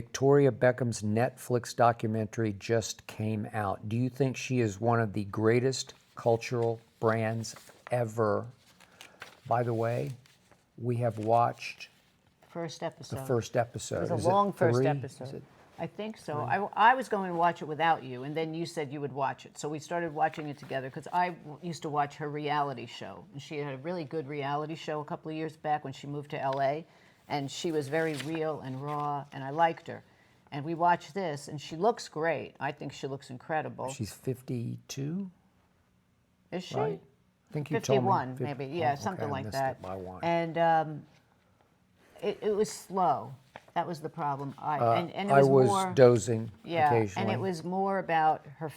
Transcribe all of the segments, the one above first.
Victoria Beckham's Netflix documentary just came out. Do you think she is one of the greatest cultural brands ever? By the way, we have watched First episode. the first episode. It was Is a long first three? episode. Is it I think so. I was going to watch it without you, and then you said you would watch it. So we started watching it together because I used to watch her reality show. And she had a really good reality show a couple of years back when she moved to LA. And she was very real and raw, and I liked her. And we watched this, and she looks great. I think she looks incredible. She's 52? Is she? Right? I think you 51, told me. maybe. Yeah, okay, something I like missed that. It by one. And it was slow. That was the problem. And it I was was more, dozing yeah, occasionally. and it was more about her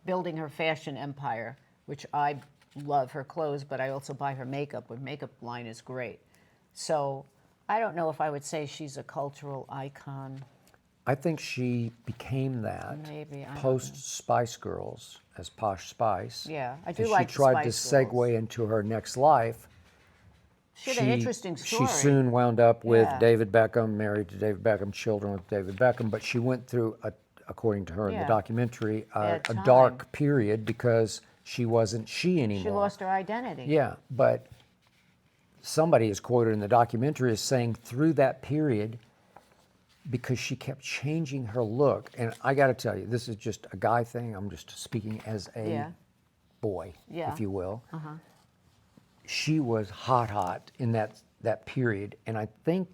building her fashion empire, which I love her clothes, but I also buy her makeup. Her makeup line is great. So I don't know if I would say she's a cultural icon. I think she became that Maybe, I don't know. post Spice Girls as Posh Spice. Yeah, I do As like she tried to Spice Girls. segue into her next life. She had an interesting story. She soon wound up with Yeah. David Beckham, married to David Beckham, children with David Beckham, but she went through, according to her in the Yeah. documentary, a Bad time. dark period because she wasn't she anymore. She lost her identity. Yeah, but somebody is quoted in the documentary as saying through that period, because she kept changing her look, and I got to tell you, this is just a guy thing. I'm just speaking as a Yeah. boy, Yeah. if you will. She was hot in that period, and I think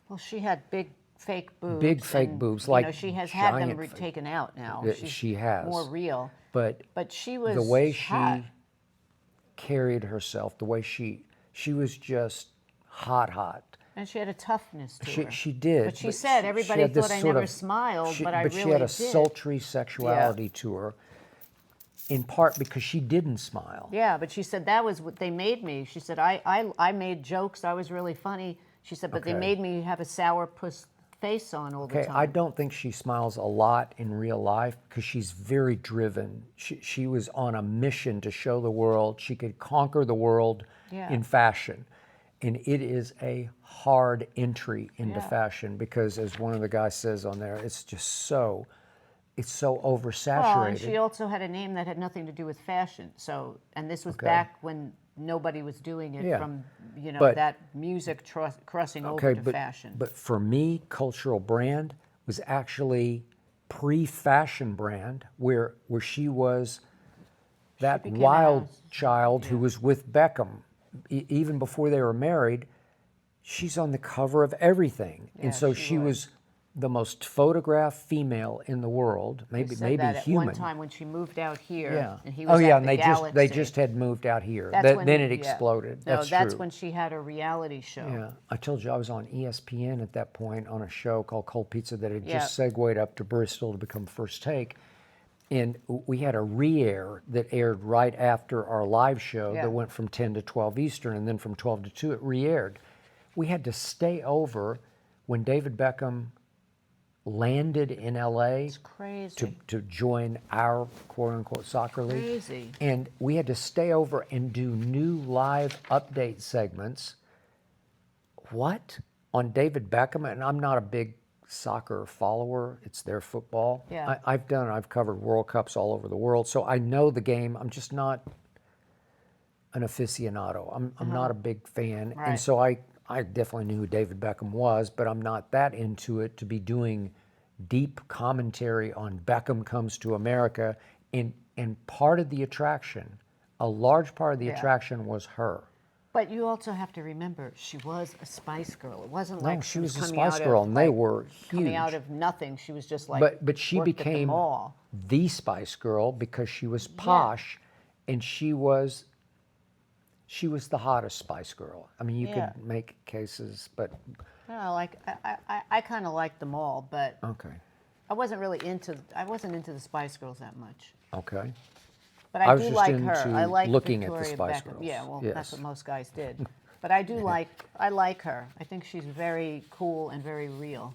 Well, she had big fake boobs. Big fake and, boobs, you like know, she has had them giant fake- taken out now. Yeah, She's she has. more real. but But she was the way hot. she carried herself, the way she was just hot. And she had a toughness to her. She did. But she said, she everybody had this thought I sort never of- smiled, but I But really she had a did. sultry sexuality to her, in part because she didn't smile. Yeah, but she said that was what they made me. She said, I made jokes, I was really funny. She said, but they Okay. made me have a sour puss face on all the Okay, time. I don't think she smiles a lot in real life because she's very driven. She was on a mission to show the world she could conquer the world Yeah. in fashion. And it is a hard entry into Yeah. fashion because, as one of the guys says on there, it's so oversaturated. Well, and she also had a name that had nothing to do with fashion. So, and this was Okay. back when nobody was doing it Yeah. from, But- that music crossing Okay, over to fashion. but for me, cultural brand was actually pre-fashion brand, where she was that became wild a- child who was with Beckham, even before they were married. She's on the cover of everything, Yeah, and so she she was the most photographed female in the world, They maybe said that human. at one time when she moved out here, Yeah. and he was yeah, at and the they Galaxy. just had moved out here. That's Then when- it yeah. exploded. No, That's that's true. when she had a reality show. Yeah, I told you I was on ESPN at that point on a show called Cold Pizza that had just Yeah. segued up to Bristol to become First Take. And we had a re-air that aired right after our live show Yeah. that went from 10 to 12 Eastern, and then from 12 to 2 it re-aired. We had to stay over when David Beckham landed in LA It's crazy. to join our quote-unquote soccer league. Crazy. And we had to stay over and do new live update segments. What? On David Beckham? And I'm not a big soccer follower. It's their football. Yeah. I've covered World Cups all over the world, so I know the game. I'm just not an aficionado. I'm not a big fan. Right. And so I definitely knew who David Beckham was, but I'm not that into it to be doing deep commentary on Beckham comes to America. And part of the attraction, a large part of the Yeah. attraction was her. But you also have to remember, she was a Spice Girl. It wasn't No, like she was a coming Spice out Girl, of, and they like, were coming out huge. of nothing. She was just like, But she worked at the became mall. the Spice Girl because she was posh, and she was the hottest Spice Girl. I mean, you Yeah. could make cases, but No, like I kind of liked them all, but okay, I wasn't into the Spice Girls that much. okay. But I I was do just like her. into I like looking at the Victoria Spice Beckham. Girls. Yeah, well, Yes. that's what most guys did. But I like her. I think she's very cool and very real.